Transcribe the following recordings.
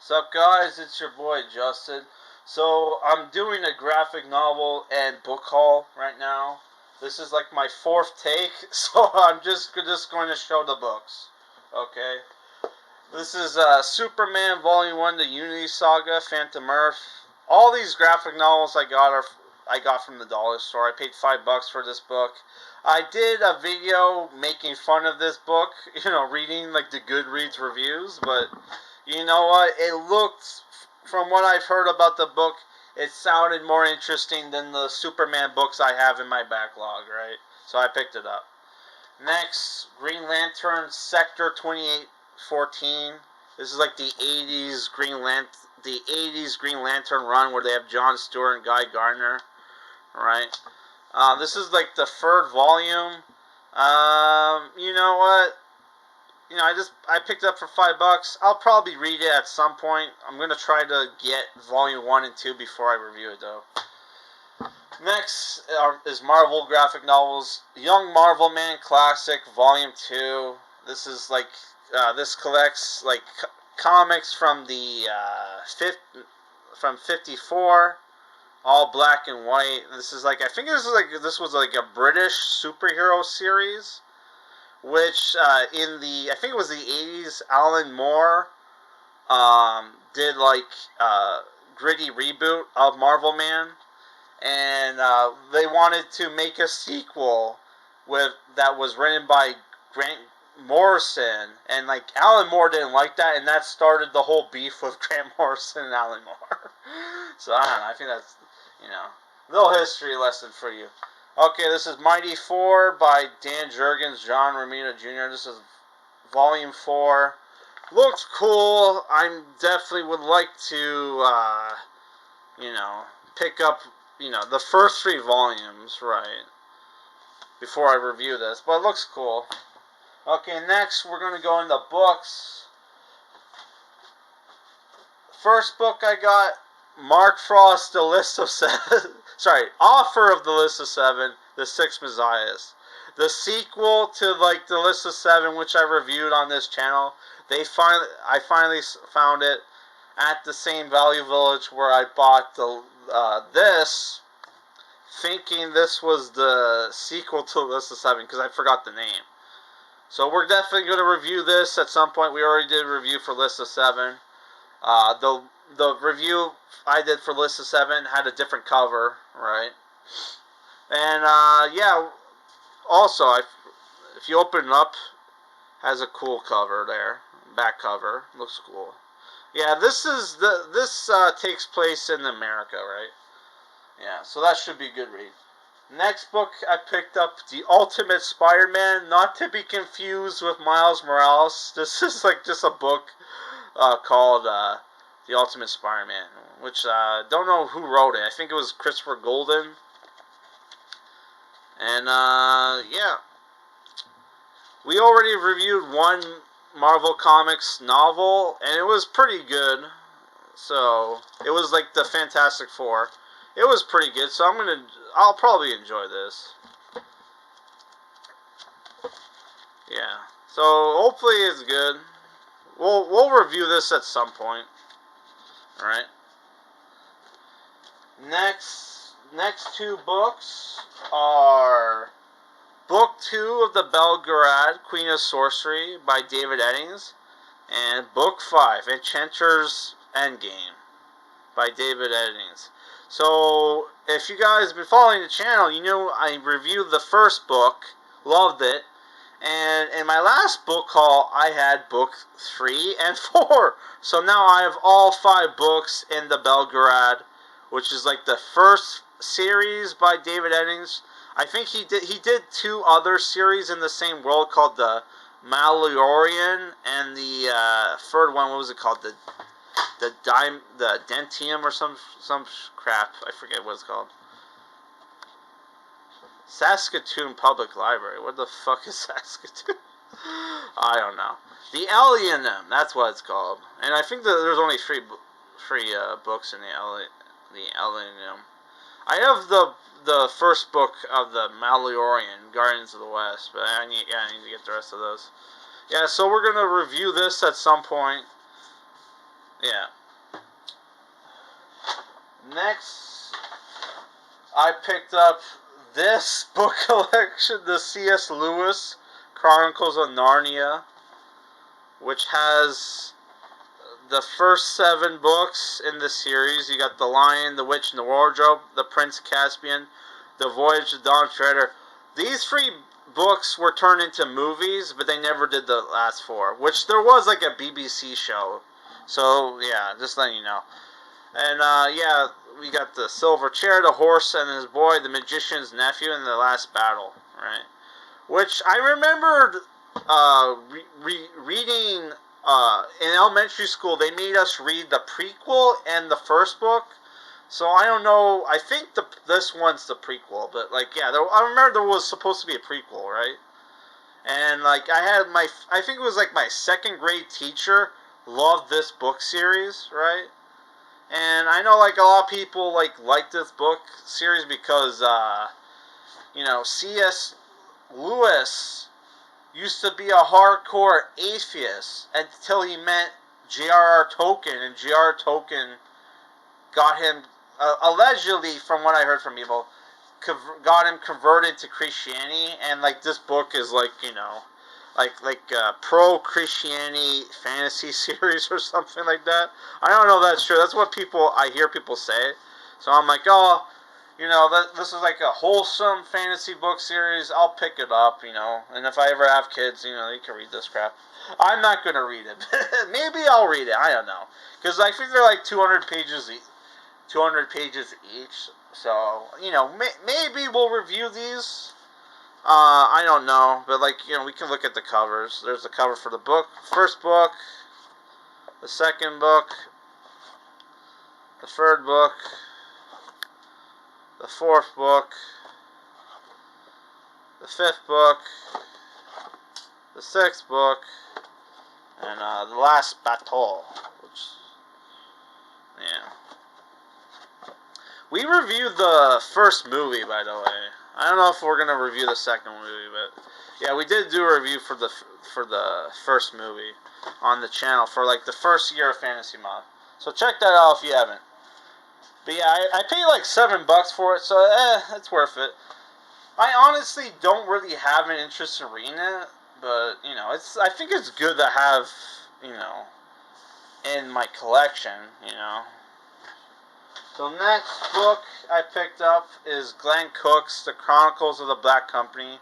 What's up, guys? It's your boy Justin. So I'm doing a graphic novel and book haul right now. This is like my fourth take, so I'm just going to show the books. Okay. This is Superman Volume 1, the Unity Saga, Phantom Earth. All these graphic novels I got from the dollar store. I paid $5 for this book. I did a video making fun of this book, reading like the Goodreads reviews, but you know what? It looked, from what I've heard about the book, it sounded more interesting than the Superman books I have in my backlog, right? So I picked it up. Next, Green Lantern Sector 2814. This is like the 80s Green Lantern run where they have Jon Stewart and Guy Gardner, right? This is like the third volume. You know what? I picked it up for $5. I'll probably read it at some point. I'm gonna try to get volume 1 and 2 before I review it, though. Next is Marvel graphic novels, Young Marvel Man Classic Volume 2. This is like this collects like comics from the from '54, all black and white. This is like, I think this was like a British superhero series, which in the, I think it was the 80s, Alan Moore did like gritty reboot of Marvel Man, and they wanted to make a sequel that was written by Grant Morrison, and like Alan Moore didn't like that, and that started the whole beef with Grant Morrison and Alan Moore. So I don't know, I think that's, a little history lesson for you. Okay, this is Mighty 4 by Dan Jurgens, John Romita Jr. This is Volume 4. Looks cool. I definitely would like to, pick up, the first 3 volumes, right, before I review this. But it looks cool. Okay, next we're going to go into books. First book I got, Mark Frost, The List of Seven. Author of The List of Seven, The Six Messiahs. The sequel to like The List of Seven, which I reviewed on this channel. I finally found it at the same Value Village where I bought this, thinking this was the sequel to The List of Seven because I forgot the name. So we're definitely going to review this at some point. We already did a review for List of Seven. The review I did for List of Seven had a different cover, right? And yeah, also if you open it up, has a cool cover there, back cover, looks cool. Yeah, this takes place in America, right? Yeah, so that should be a good read. Next book I picked up, The Ultimate Spider-Man, not to be confused with Miles Morales. This is like just a book called The Ultimate Spider-Man, which don't know who wrote it. I think it was Christopher Golden. And yeah, we already reviewed one Marvel Comics novel, and it was pretty good. So it was like the Fantastic Four. It was pretty good, so I'll probably enjoy this. Yeah, so hopefully it's good. We'll review this at some point. Alright. Next 2 books are Book 2 of the Belgorod, Queen of Sorcery by David Eddings, and Book 5, Enchanter's Endgame by David Eddings. So, if you guys have been following the channel, you know I reviewed the first book, loved it, and in my last book haul, I had book 3 and 4. So now I have all 5 books in the Belgorod, which is like the first series by David Eddings. I think he did 2 other series in the same world called the Malloreon, and the third one, what was it called? The Dentium or some crap. I forget what it's called. Saskatoon Public Library. What the fuck is Saskatoon? I don't know. The Alienum. That's what it's called. And I think that there's only three books in the Alienum. I have the first book of the Malloreon, Guardians of the West, but I need to get the rest of those. Yeah, so we're gonna review this at some point. Yeah. Next, I picked up this book collection, the C.S. Lewis Chronicles of Narnia, which has the first 7 books in the series. You got The Lion, the Witch, and the Wardrobe, The Prince Caspian, The Voyage of Dawn Treader. These 3 books were turned into movies, but they never did the last 4, which there was like a BBC show. So, yeah, just letting you know. And, yeah, we got the Silver Chair, the Horse and his Boy, the Magician's Nephew, and the Last Battle, right? Which I remembered reading in elementary school. They made us read the prequel and the first book. So I don't know. I think this one's the prequel, but like, yeah, I remember there was supposed to be a prequel, right? And like, I think it was like my 2nd grade teacher loved this book series, right? And I know like a lot of people like this book series because you know, C.S. Lewis used to be a hardcore atheist until he met J.R.R. Tolkien, and J.R.R. Tolkien got him, allegedly, from what I heard from people, got him converted to Christianity, and like this book is like, you know, like pro-Christianity fantasy series or something like that. I don't know if that's true. That's what I hear people say. So I'm like, oh, you know, this is like a wholesome fantasy book series. I'll pick it up, you know. And if I ever have kids, you know, they can read this crap. I'm not going to read it. Maybe I'll read it. I don't know. Because I think they're like 200 pages each. So, you know, maybe we'll review these. I don't know. But, like, you know, we can look at the covers. There's the cover for the book. First book. The second book. The third book. The 4th book, the 5th book, the 6th book, and the last battle, which, yeah. We reviewed the first movie, by the way. I don't know if we're gonna review the second movie, but yeah, we did do a review for the first movie on the channel for like the first year of Fantasy Month. So check that out if you haven't. But yeah, I paid like $7 for it, so it's worth it. I honestly don't really have an interest in reading it, but you know, I think it's good to have, you know, in my collection, you know. So next book I picked up is Glenn Cook's The Chronicles of the Black Company,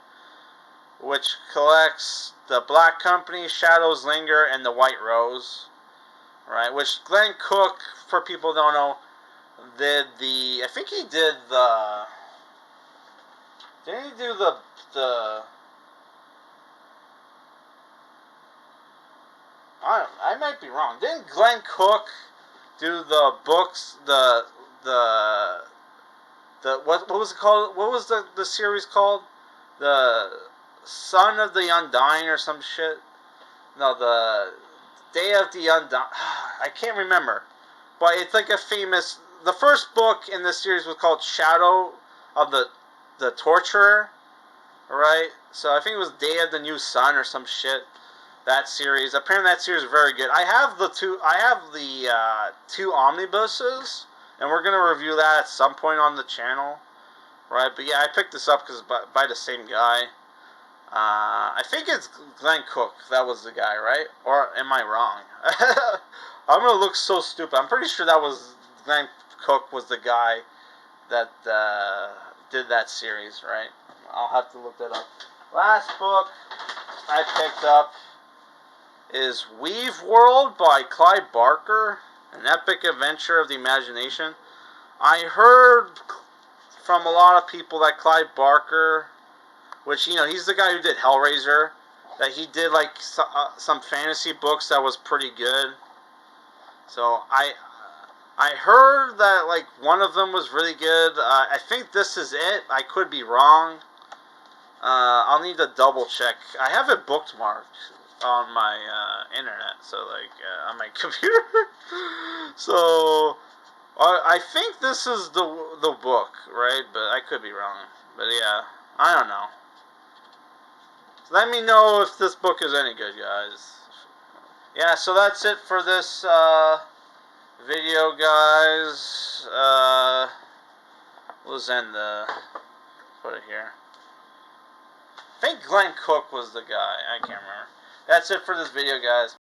which collects the Black Company, Shadows Linger, and the White Rose, right? Which Glenn Cook, for people who don't know, I think he did the, didn't he do the, I might be wrong. Didn't Glenn Cook do the books, what was it called? What was the series called? The Son of the Undying or some shit? No, the Day of the Undying. I can't remember. But it's like a famous, the first book in this series was called Shadow of the Torturer, right? So I think it was Day of the New Sun or some shit. That series. Apparently that series is very good. I have the two omnibuses, and we're gonna review that at some point on the channel, right? But yeah, I picked this up because by the same guy. I think it's Glenn Cook. That was the guy, right? Or am I wrong? I'm gonna look so stupid. I'm pretty sure that was Glenn Cook was the guy that did that series, right? I'll have to look that up. Last book I picked up is Weave World by Clive Barker, an epic adventure of the imagination. I heard from a lot of people that Clive Barker, which, you know, he's the guy who did Hellraiser, that he did like some fantasy books that was pretty good. So I heard that like one of them was really good. I think this is it. I could be wrong. I'll need to double check. I have it bookmarked on my internet, so like on my computer. So I think this is the book, right? But I could be wrong. But yeah, I don't know. So let me know if this book is any good, guys. Yeah, so that's it for this video, guys. Let's end the... Put it here. I think Glenn Cook was the guy. I can't remember. That's it for this video, guys.